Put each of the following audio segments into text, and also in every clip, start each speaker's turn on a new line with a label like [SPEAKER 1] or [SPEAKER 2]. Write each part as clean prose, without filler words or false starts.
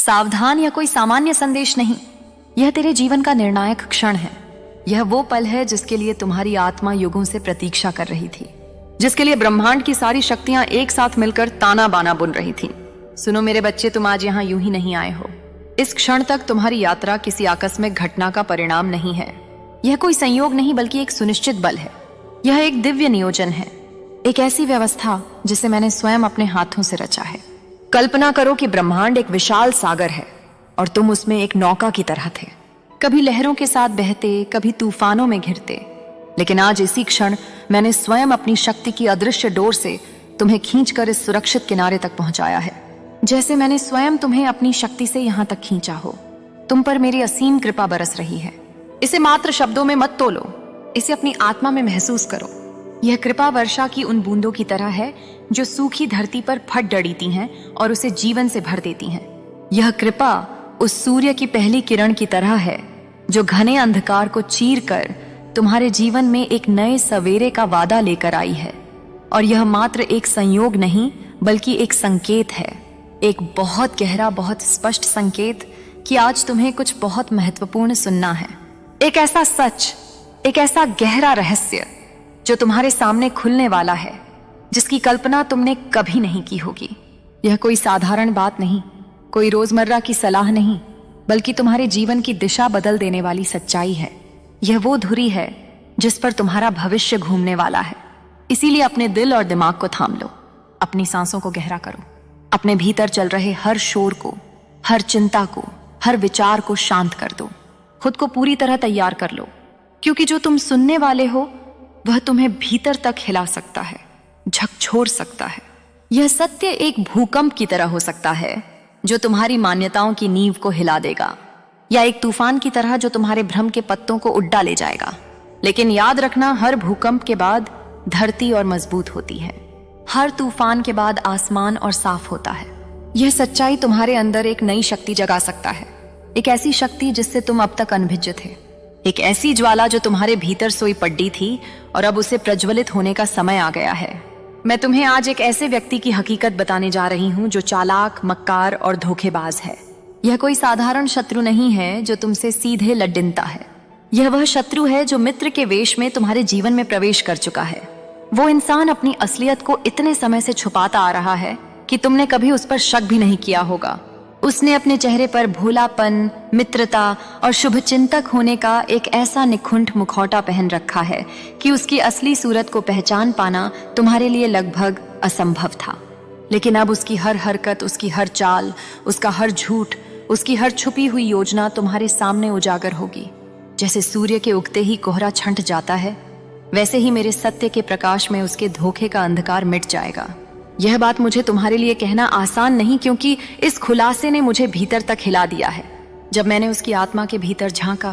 [SPEAKER 1] सावधान या कोई सामान्य संदेश नहीं, यह तेरे जीवन का निर्णायक क्षण है। यह वो पल है जिसके लिए तुम्हारी आत्मा युगों से प्रतीक्षा कर रही थी, जिसके लिए ब्रह्मांड की सारी शक्तियां एक साथ मिलकर ताना बाना बुन रही थीं। सुनो मेरे बच्चे, तुम आज यहाँ यूं ही नहीं आए हो। इस क्षण तक तुम्हारी यात्रा किसी आकस्मिक घटना का परिणाम नहीं है। यह कोई संयोग नहीं बल्कि एक सुनिश्चित बल है। यह एक दिव्य नियोजन है, एक ऐसी व्यवस्था जिसे मैंने स्वयं अपने हाथों से रचा है। कल्पना करो कि ब्रह्मांड एक विशाल सागर है और तुम उसमें एक नौका की तरह थे, कभी लहरों के साथ बहते, कभी तूफानों में घिरते। लेकिन आज इसी क्षण मैंने स्वयं अपनी शक्ति की अदृश्य डोर से तुम्हें खींचकर इस सुरक्षित किनारे तक पहुंचाया है, जैसे मैंने स्वयं तुम्हें अपनी शक्ति से यहां तक खींचा हो। तुम पर मेरी असीम कृपा बरस रही है। इसे मात्र शब्दों में मत तोलो, इसे अपनी आत्मा में महसूस करो। यह कृपा वर्षा की उन बूंदों की तरह है जो सूखी धरती पर फट डड़ीती हैं और उसे जीवन से भर देती हैं। यह कृपा उस सूर्य की पहली किरण की तरह है जो घने अंधकार को चीर कर तुम्हारे जीवन में एक नए सवेरे का वादा लेकर आई है। और यह मात्र एक संयोग नहीं बल्कि एक संकेत है, एक बहुत गहरा, बहुत स्पष्ट संकेत कि आज तुम्हें कुछ बहुत महत्वपूर्ण सुनना है। एक ऐसा सच, एक ऐसा गहरा रहस्य जो तुम्हारे सामने खुलने वाला है, जिसकी कल्पना तुमने कभी नहीं की होगी। यह कोई साधारण बात नहीं, कोई रोजमर्रा की सलाह नहीं, बल्कि तुम्हारे जीवन की दिशा बदल देने वाली सच्चाई है। यह वो धुरी है जिस पर तुम्हारा भविष्य घूमने वाला है। इसीलिए अपने दिल और दिमाग को थाम लो, अपनी सांसों को गहरा करो, अपने भीतर चल रहे हर शोर को, हर चिंता को, हर विचार को शांत कर दो। खुद को पूरी तरह तैयार कर लो, क्योंकि जो तुम सुनने वाले हो वह तुम्हें भीतर तक हिला सकता है, झकझोर सकता है। यह सत्य एक भूकंप की तरह हो सकता है जो तुम्हारी मान्यताओं की नींव को हिला देगा, या एक तूफान की तरह जो तुम्हारे भ्रम के पत्तों को उड़ा ले जाएगा। लेकिन याद रखना, हर भूकंप के बाद धरती और मजबूत होती है, हर तूफान के बाद आसमान और साफ होता है। यह सच्चाई तुम्हारे अंदर एक नई शक्ति जगा सकता है, एक ऐसी शक्ति जिससे तुम अब तक अनभिज्ञ थे, एक ऐसी ज्वाला जो तुम्हारे भीतर सोई पड़ी थी और अब उसे प्रज्वलित होने का समय आ गया है। मैं तुम्हें आज एक ऐसे व्यक्ति की हकीकत बताने जा रही हूं जो चालाक, मक्कार और धोखेबाज है। यह कोई साधारण शत्रु नहीं है जो तुमसे सीधे लड्डिनता है। यह वह शत्रु है जो मित्र के वेश में तुम्हारे जीवन में प्रवेश कर चुका है। वो इंसान अपनी असलियत को इतने समय से छुपाता आ रहा है कि तुमने कभी उस पर शक भी नहीं किया होगा। उसने अपने चेहरे पर भोलापन, मित्रता और शुभचिंतक होने का एक ऐसा निखुंठ मुखौटा पहन रखा है कि उसकी असली सूरत को पहचान पाना तुम्हारे लिए लगभग असंभव था। लेकिन अब उसकी हर हरकत, उसकी हर चाल, उसका हर झूठ, उसकी हर छुपी हुई योजना तुम्हारे सामने उजागर होगी। जैसे सूर्य के उगते ही कोहरा छंट जाता है, वैसे ही मेरे सत्य के प्रकाश में उसके धोखे का अंधकार मिट जाएगा। यह बात मुझे तुम्हारे लिए कहना आसान नहीं, क्योंकि इस खुलासे ने मुझे भीतर तक हिला दिया है। जब मैंने उसकी आत्मा के भीतर झांका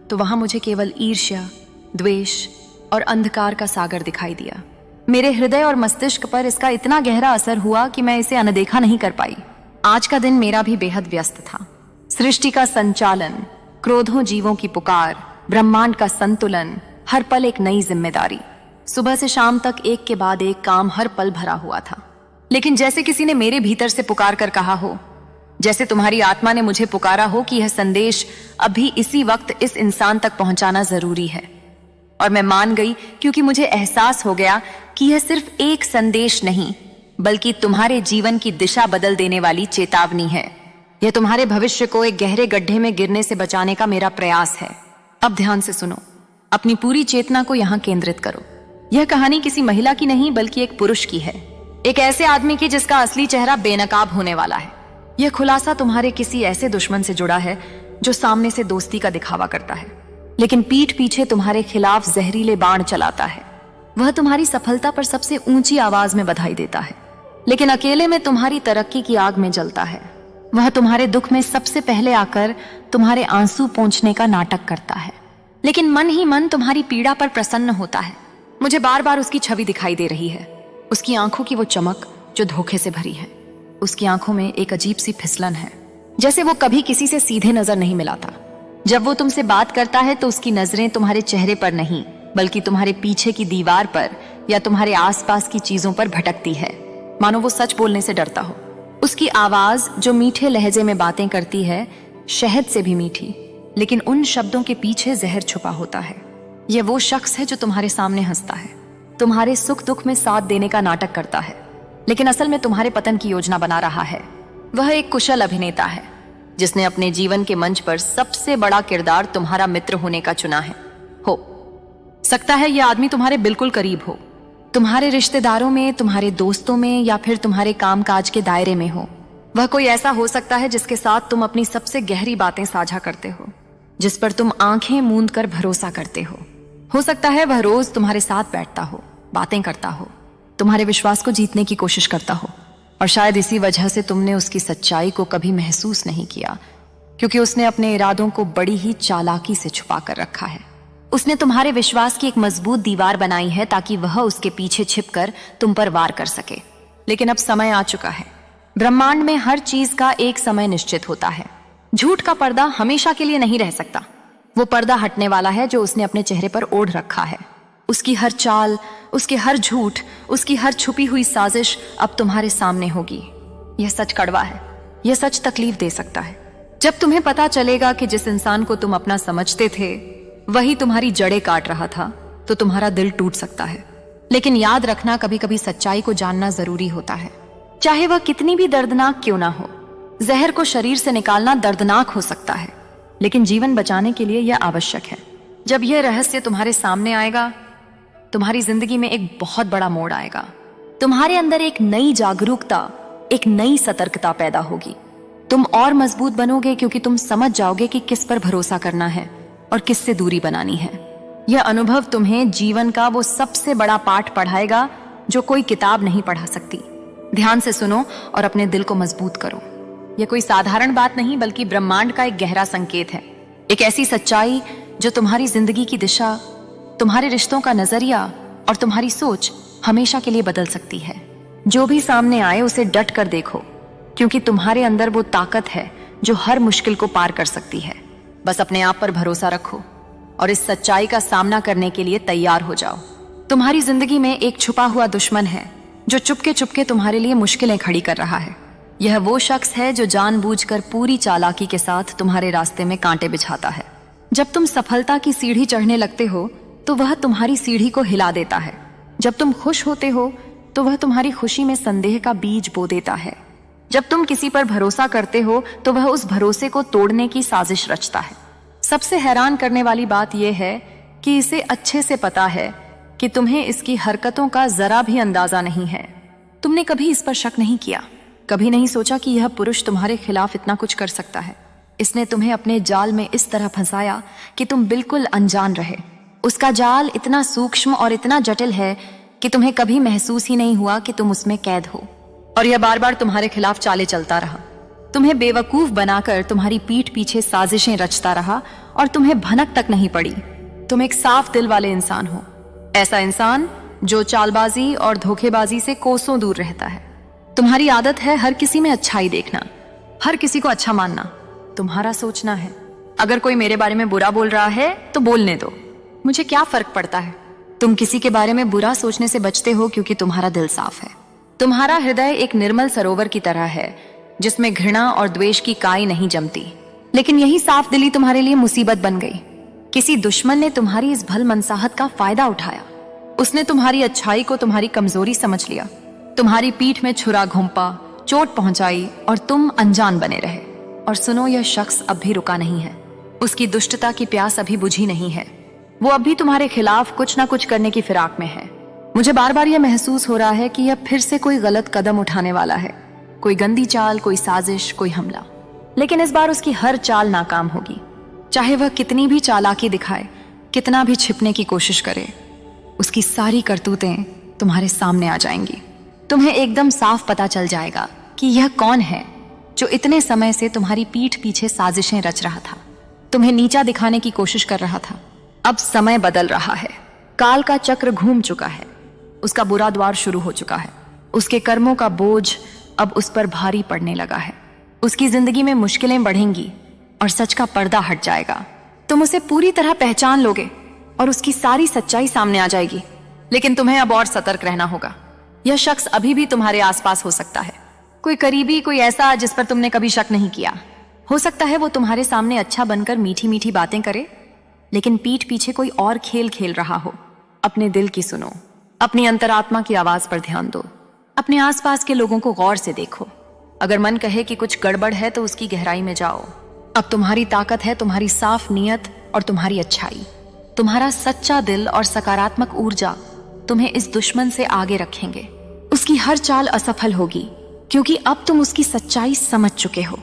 [SPEAKER 1] तो वहां मुझे केवल ईर्ष्या, द्वेष और अंधकार का सागर दिखाई दिया। मेरे हृदय और मस्तिष्क पर इसका इतना गहरा असर हुआ कि मैं इसे अनदेखा नहीं कर पाई। आज का दिन मेरा भी बेहद व्यस्त था। सृष्टि का संचालन, क्रोधों जीवों की पुकार, ब्रह्मांड का संतुलन, हर पल एक नई जिम्मेदारी। सुबह से शाम तक एक के बाद एक काम हर पल भरा हुआ था। लेकिन जैसे किसी ने मेरे भीतर से पुकार कर कहा हो, जैसे तुम्हारी आत्मा ने मुझे पुकारा हो कि यह संदेश अभी इसी वक्त इस इंसान तक पहुंचाना जरूरी है। और मैं मान गई, क्योंकि मुझे एहसास हो गया कि यह सिर्फ एक संदेश नहीं बल्कि तुम्हारे जीवन की दिशा बदल देने वाली चेतावनी है। यह तुम्हारे भविष्य को एक गहरे गड्ढे में गिरने से बचाने का मेरा प्रयास है। अब ध्यान से सुनो, अपनी पूरी चेतना को यहां केंद्रित करो। यह कहानी किसी महिला की नहीं बल्कि एक पुरुष की है, एक ऐसे आदमी की जिसका असली चेहरा बेनकाब होने वाला है। यह खुलासा तुम्हारे किसी ऐसे दुश्मन से जुड़ा है जो सामने से दोस्ती का दिखावा करता है, लेकिन पीठ पीछे तुम्हारे खिलाफ जहरीले बाण चलाता है। वह तुम्हारी सफलता पर सबसे ऊंची आवाज में बधाई देता है, लेकिन अकेले में तुम्हारी तरक्की की आग में जलता है। वह तुम्हारे दुख में सबसे पहले आकर तुम्हारे आंसू पोंछने का नाटक करता है, लेकिन मन ही मन तुम्हारी पीड़ा पर प्रसन्न होता है। मुझे बार बार उसकी छवि दिखाई दे रही है, उसकी आंखों की वो चमक जो धोखे से भरी है। उसकी आंखों में एक अजीब सी फिसलन है, जैसे वो कभी किसी से सीधे नजर नहीं मिलाता। जब वो तुमसे बात करता है तो उसकी नजरें तुम्हारे चेहरे पर नहीं बल्कि तुम्हारे पीछे की दीवार पर या तुम्हारे आसपास की चीजों पर भटकती है, मानो वो सच बोलने से डरता हो। उसकी आवाज जो मीठे लहजे में बातें करती है, शहद से भी मीठी, लेकिन उन शब्दों के पीछे जहर छुपा होता है। यह वो शख्स है जो तुम्हारे सामने हंसता है, तुम्हारे सुख दुख में साथ देने का नाटक करता है, लेकिन असल में तुम्हारे पतन की योजना बना रहा है। वह एक कुशल अभिनेता है जिसने अपने जीवन के मंच पर सबसे बड़ा किरदार तुम्हारा मित्र होने का चुना है। हो सकता है यह आदमी तुम्हारे बिल्कुल करीब हो, तुम्हारे रिश्तेदारों में, तुम्हारे दोस्तों में, या फिर तुम्हारे कामकाज के दायरे में हो। वह कोई ऐसा हो सकता है जिसके साथ तुम अपनी सबसे गहरी बातें साझा करते हो, जिस पर तुम आंखें मूंद कर भरोसा करते हो सकता है वह रोज तुम्हारे साथ बैठता हो, बातें करता हो, तुम्हारे विश्वास को जीतने की कोशिश करता हो, और शायद इसी वजह से तुमने उसकी सच्चाई को कभी महसूस नहीं किया, क्योंकि उसने अपने इरादों को बड़ी ही चालाकी से छुपा कर रखा है। उसने तुम्हारे विश्वास की एक मजबूत दीवार बनाई है ताकि वह उसके पीछे छिपकर तुम पर वार कर सके। लेकिन अब समय आ चुका है। ब्रह्मांड में हर चीज का एक समय निश्चित होता है। झूठ का पर्दा हमेशा के लिए नहीं रह सकता। वो पर्दा हटने वाला है जो उसने अपने चेहरे पर ओढ़ रखा है। उसकी हर चाल, उसके हर झूठ, उसकी हर छुपी हुई साजिश अब तुम्हारे सामने होगी। यह सच कड़वा है, यह सच तकलीफ दे सकता है। जब तुम्हें पता चलेगा कि जिस इंसान को तुम अपना समझते थे वही तुम्हारी जड़ें काट रहा था, तो तुम्हारा दिल टूट सकता है। लेकिन याद रखना, कभी कभी सच्चाई को जानना जरूरी होता है, चाहे वह कितनी भी दर्दनाक क्यों ना हो। जहर को शरीर से निकालना दर्दनाक हो सकता है, लेकिन जीवन बचाने के लिए यह आवश्यक है। जब यह रहस्य तुम्हारे सामने आएगा, तुम्हारी जिंदगी में एक बहुत बड़ा मोड़ आएगा। तुम्हारे अंदर एक नई जागरूकता, एक नई सतर्कता पैदा होगी। तुम और मजबूत बनोगे क्योंकि तुम समझ जाओगे कि किस पर भरोसा करना है और किससे दूरी बनानी है। यह अनुभव तुम्हें जीवन का वो सबसे बड़ा पाठ पढ़ाएगा जो कोई किताब नहीं पढ़ा सकती। ध्यान से सुनो और अपने दिल को मजबूत करो। यह कोई साधारण बात नहीं, बल्कि ब्रह्मांड का एक गहरा संकेत है। एक ऐसी सच्चाई जो तुम्हारी जिंदगी की दिशा, तुम्हारे रिश्तों का नजरिया और तुम्हारी सोच हमेशा के लिए बदल सकती है। जो भी सामने आए उसे डट कर देखो, क्योंकि तुम्हारे अंदर वो ताकत है जो हर मुश्किल को पार कर सकती है। बस अपने आप पर भरोसा रखो और इस सच्चाई का सामना करने के लिए तैयार हो जाओ। तुम्हारी जिंदगी में एक छुपा हुआ दुश्मन है जो चुपके चुपके तुम्हारे लिए मुश्किलें खड़ी कर रहा है। यह वो शख्स है जो जानबूझकर पूरी चालाकी के साथ तुम्हारे रास्ते में कांटे बिछाता है। जब तुम सफलता की सीढ़ी चढ़ने लगते हो तो वह तुम्हारी सीढ़ी को हिला देता है। जब तुम खुश होते हो तो वह तुम्हारी खुशी में संदेह का बीज बो देता है। जब तुम किसी पर भरोसा करते हो तो वह उस भरोसे को तोड़ने की साजिश रचता है। सबसे हैरान करने वाली बात यह है कि इसे अच्छे से पता है कि तुम्हें इसकी हरकतों का जरा भी अंदाजा नहीं है। तुमने कभी इस पर शक नहीं किया, कभी नहीं सोचा कि यह पुरुष तुम्हारे खिलाफ इतना कुछ कर सकता है। इसने तुम्हें अपने जाल में इस तरह फंसाया कि तुम बिल्कुल अनजान रहे। उसका जाल इतना सूक्ष्म और इतना जटिल है कि तुम्हें कभी महसूस ही नहीं हुआ कि तुम उसमें कैद हो। और यह बार बार तुम्हारे खिलाफ चाले चलता रहा, तुम्हें बेवकूफ बनाकर तुम्हारी पीठ पीछे साजिशें रचता रहा और तुम्हें भनक तक नहीं पड़ी। तुम एक साफ दिल वाले इंसान हो, ऐसा इंसान जो चालबाजी और धोखेबाजी से कोसों दूर रहता है। तुम्हारी आदत है हर किसी में अच्छाई देखना, हर किसी को अच्छा मानना। तुम्हारा सोचना है, अगर कोई मेरे बारे में बुरा बोल रहा है तो बोलने दो, मुझे क्या फर्क पड़ता है। तुम किसी के बारे में बुरा सोचने से बचते हो क्योंकि तुम्हारा दिल साफ है। तुम्हारा हृदय एक निर्मल सरोवर की तरह है जिसमें घृणा और द्वेष की काई नहीं जमती। लेकिन यही साफ दिली तुम्हारे लिए मुसीबत बन गई। किसी दुश्मन ने तुम्हारी इस भल मनसाहत का फायदा उठाया। उसने तुम्हारी अच्छाई को तुम्हारी कमजोरी समझ लिया, तुम्हारी पीठ में छुरा घोंपा, चोट पहुंचाई और तुम अनजान बने रहे। और सुनो, यह शख्स अब भी रुका नहीं है। उसकी दुष्टता की प्यास अभी बुझी नहीं है। वो अब भी तुम्हारे खिलाफ कुछ ना कुछ करने की फिराक में है। मुझे बार बार यह महसूस हो रहा है कि यह फिर से कोई गलत कदम उठाने वाला है, कोई गंदी चाल, कोई साजिश, कोई हमला। लेकिन इस बार उसकी हर चाल नाकाम होगी। चाहे वह कितनी भी चालाकी दिखाए, कितना भी छिपने की कोशिश करे, उसकी सारी करतूतें तुम्हारे सामने आ जाएंगी। तुम्हें एकदम साफ पता चल जाएगा कि यह कौन है जो इतने समय से तुम्हारी पीठ पीछे साजिशें रच रहा था, तुम्हें नीचा दिखाने की कोशिश कर रहा था। अब समय बदल रहा है, काल का चक्र घूम चुका है, उसका बुरा द्वार शुरू हो चुका है। उसके कर्मों का बोझ अब उस पर भारी पड़ने लगा है। उसकी जिंदगी में मुश्किलें बढ़ेंगी और सच का पर्दा हट जाएगा। तुम उसे पूरी तरह पहचान लोगे और उसकी सारी सच्चाई सामने आ जाएगी। लेकिन तुम्हें अब और सतर्क रहना होगा। यह शख्स अभी भी तुम्हारे आसपास हो सकता है, कोई करीबी, कोई ऐसा जिस पर तुमने कभी शक नहीं किया। हो सकता है वो तुम्हारे सामने अच्छा बनकर मीठी मीठी बातें करे, लेकिन पीठ पीछे कोई और खेल खेल रहा हो। अपने दिल की सुनो, अपनी अंतरात्मा की आवाज पर ध्यान दो। अपने आसपास के लोगों को गौर से देखो। अगर मन कहे कि कुछ गड़बड़ है तो उसकी गहराई में जाओ। अब तुम्हारी ताकत है तुम्हारी साफ नीयत और तुम्हारी अच्छाई। तुम्हारा सच्चा दिल और सकारात्मक ऊर्जा तुम्हें इस दुश्मन से आगे रखेंगे। उसकी हर चाल असफल होगी, क्योंकि अब तुम उसकी सच्चाई समझ चुके हो।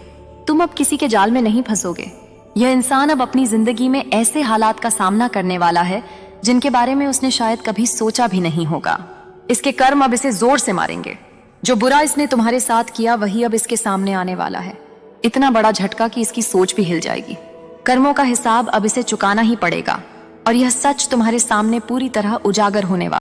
[SPEAKER 1] तुम अब किसी के जाल में नहीं फंसोगे। यह इंसान अब अपनी जिंदगी में ऐसे हालात का सामना करने वाला है जिनके बारे में उसने शायद कभी सोचा भी नहीं होगा। इसके कर्म अब इसे जोर से मारेंगे। जो बुरा इसने तुम्हारे साथ किया वही अब इसके सामने आने वाला है। इतना बड़ा झटका कि इसकी सोच भी हिल जाएगी। कर्मों का हिसाब अब इसे चुकाना ही पड़ेगा, और यह सच तुम्हारे सामने पूरी तरह उजागर होने वाला